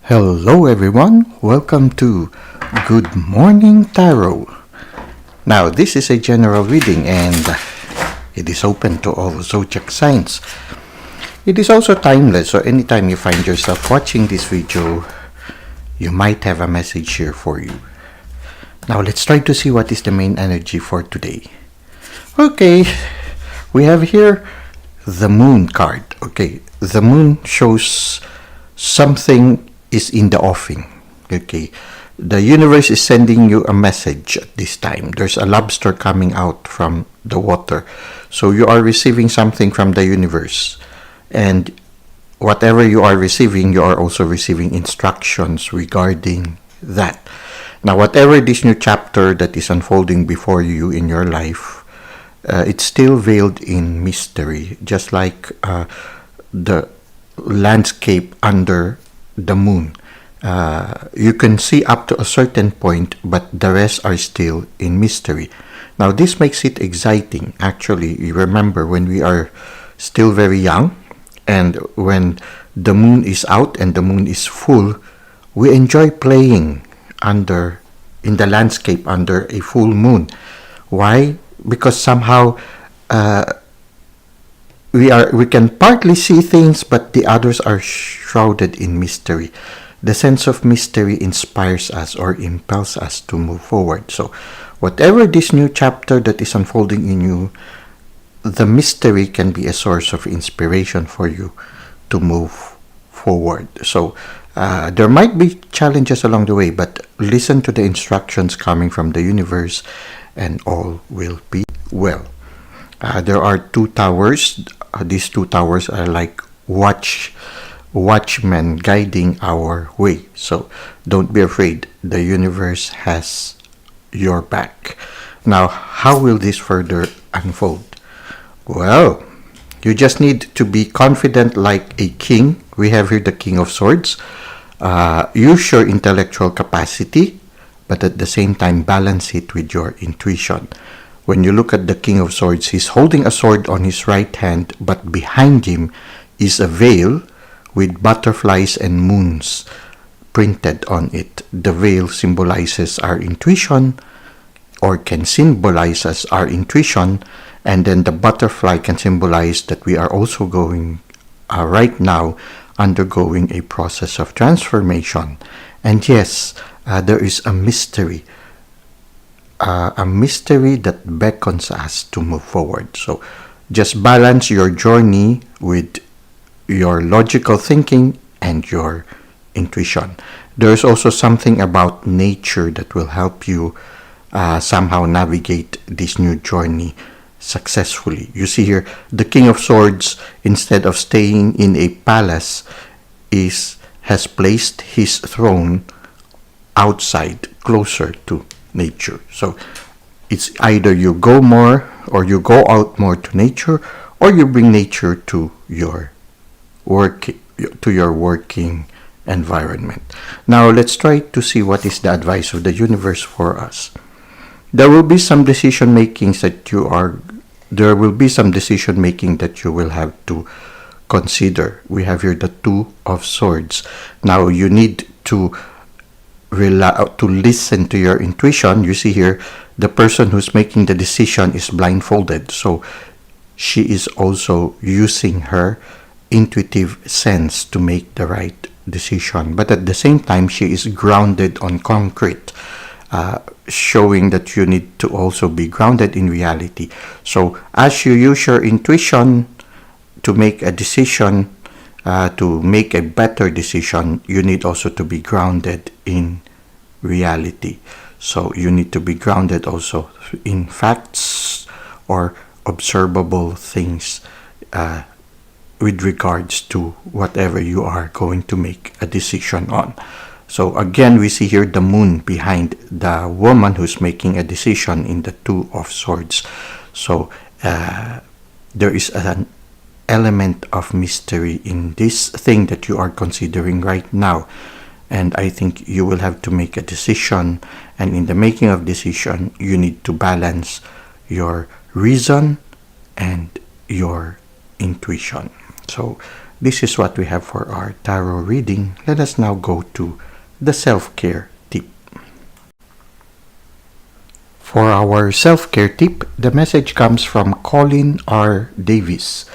Hello everyone, welcome to Good Morning Tarot. Now this is a general reading and it is open to all zodiac signs. It is also timeless, so anytime you find yourself watching this video, you might have a message here for you. Now let's try to see what is the main energy for today. Okay, we have here the Moon card. Okay, the Moon shows something is in the offing. Okay, the universe is sending you a message at this time. There's a lobster coming out from the water, so you are receiving something from the universe, and whatever you are receiving, you are also receiving instructions regarding that. Now whatever this new chapter that is unfolding before you in your life, it's still veiled in mystery, just like the landscape under the moon. You can see up to a certain point, but the rest are still in mystery. Now this makes it exciting. Actually, you remember when we are still very young and when the moon is out and the moon is full, we enjoy playing in the landscape under a full moon. Why? Because somehow we can partly see things, but the others are shrouded in mystery. The sense of mystery inspires us or impels us to move forward. So whatever this new chapter that is unfolding in you, the mystery can be a source of inspiration for you to move forward. So there might be challenges along the way, but listen to the instructions coming from the universe and all will be well. There are two towers. These two towers are like watchmen guiding our way. So don't be afraid. The universe has your back. Now, how will this further unfold? Well, you just need to be confident like a king. We have here the King of Swords. Use your intellectual capacity, but at the same time balance it with your intuition. When you look at the King of Swords, he's holding a sword on his right hand, but behind him is a veil with butterflies and moons printed on it. The veil symbolizes our intuition, or can symbolize as our intuition, and then the butterfly can symbolize that we are also going right now undergoing a process of transformation. And yes, there is a mystery that beckons us to move forward. So just balance your journey with your logical thinking and your intuition. There's also something about nature that will help you somehow navigate this new journey successfully. You see here, the King of Swords, instead of staying in a palace, has placed his throne outside, closer to nature. So it's either you go more or you go out more to nature, or you bring nature to your working environment. Now let's try to see what is the advice of the universe for us. There will be some decision making that you will have to consider. We have here the Two of Swords. Now you need to listen to your intuition. You see here, the person who's making the decision is blindfolded, so she is also using her intuitive sense to make the right decision, but at the same time she is grounded on concrete, showing that you need to also be grounded in reality. So as you use your intuition to make a decision, to make a better decision, you need also to be grounded in reality. So you need to be grounded also in facts or observable things with regards to whatever you are going to make a decision on. So again, we see here the moon behind the woman who's making a decision in the Two of Swords. So there is an element of mystery in this thing that you are considering right now, and I think you will have to make a decision, and in the making of decision you need to balance your reason and your intuition. So this is what we have for our tarot reading. Let us now go to the self-care tip. For our self-care tip, the message comes from Colin R. Davis.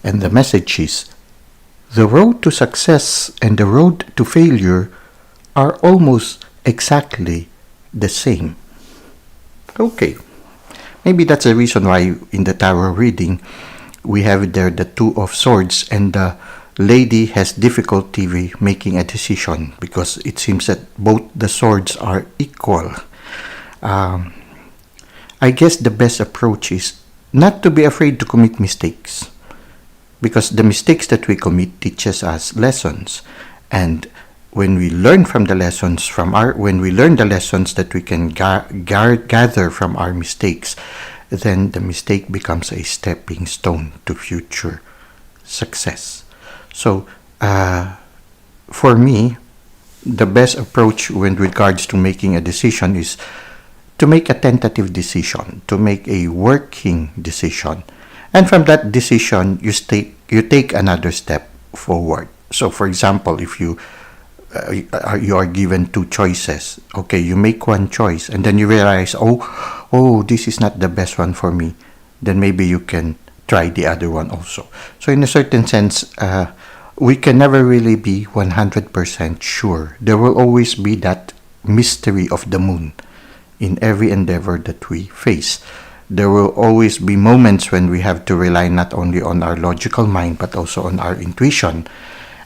And the message is, the road to success and the road to failure are almost exactly the same. Okay, maybe that's the reason why in the tarot reading, we have there the Two of Swords, and the lady has difficulty making a decision because it seems that both the swords are equal. I guess the best approach is not to be afraid to commit mistakes, because the mistakes that we commit teaches us lessons, and when we learn from the lessons when we learn the lessons that we can gather from our mistakes, then the mistake becomes a stepping stone to future success. So, for me, the best approach when regards to making a decision is to make a tentative decision, to make a working decision. And from that decision, you take another step forward. So, for example, if you are given two choices, okay, you make one choice, and then you realize, oh, this is not the best one for me, then maybe you can try the other one also. So, in a certain sense, we can never really be 100% sure. There will always be that mystery of the moon in every endeavor that we face. There will always be moments when we have to rely not only on our logical mind but also on our intuition.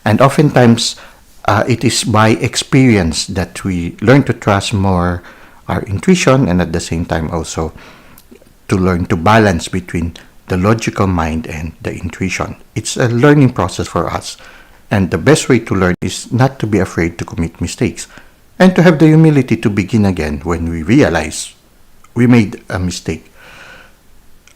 And oftentimes, it is by experience that we learn to trust more our intuition, and at the same time also to learn to balance between the logical mind and the intuition. It's a learning process for us. And the best way to learn is not to be afraid to commit mistakes, and to have the humility to begin again when we realize we made a mistake.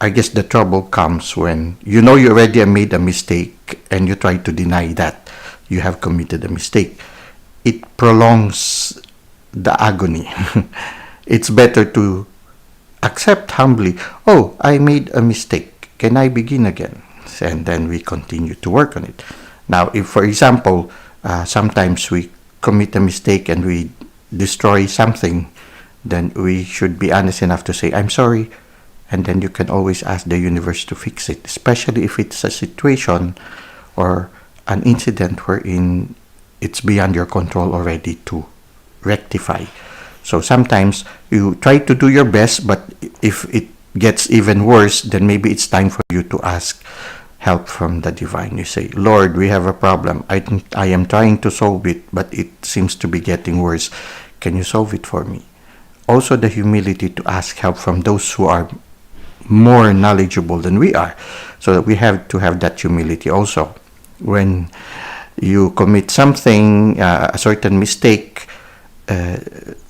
I guess the trouble comes when you know you already made a mistake and you try to deny that you have committed a mistake. It prolongs the agony. It's better to accept humbly, oh, I made a mistake. Can I begin again? And then we continue to work on it. Now, if, for example, sometimes we commit a mistake and we destroy something, then we should be honest enough to say, I'm sorry. And then you can always ask the universe to fix it, especially if it's a situation or an incident wherein it's beyond your control already to rectify. So sometimes you try to do your best, but if it gets even worse, then maybe it's time for you to ask help from the divine. You say, Lord, we have a problem. I am trying to solve it, but it seems to be getting worse. Can you solve it for me? Also, the humility to ask help from those who are more knowledgeable than we are. So that we have to have that humility also. When you commit something, a certain mistake,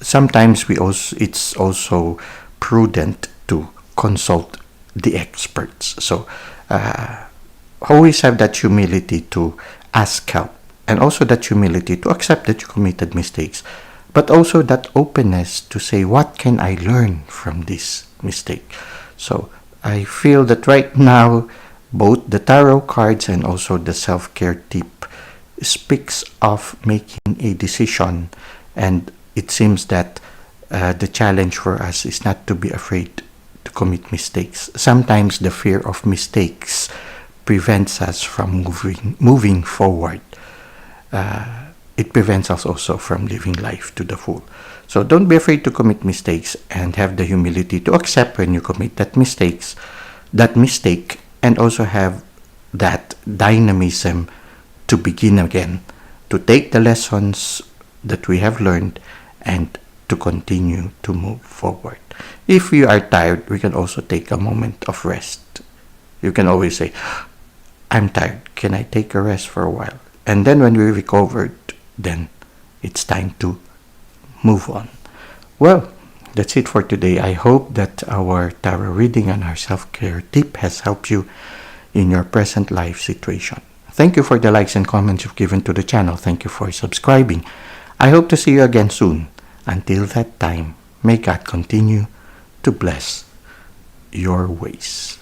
sometimes it's also prudent to consult the experts. So always have that humility to ask help, and also that humility to accept that you committed mistakes, but also that openness to say, what can I learn from this mistake? So I feel that right now, both the tarot cards and also the self-care tip speaks of making a decision, and it seems that the challenge for us is not to be afraid to commit mistakes. Sometimes the fear of mistakes prevents us from moving forward. It prevents us also from living life to the full. So don't be afraid to commit mistakes, and have the humility to accept when you commit that mistake, and also have that dynamism to begin again, to take the lessons that we have learned and to continue to move forward. If you are tired, we can also take a moment of rest. You can always say, I'm tired. Can I take a rest for a while? And then when we recovered, then it's time to move on. Well, that's it for today. I hope that our tarot reading and our self-care tip has helped you in your present life situation. Thank you for the likes and comments you've given to the channel. Thank you for subscribing. I hope to see you again soon. Until that time, may God continue to bless your ways.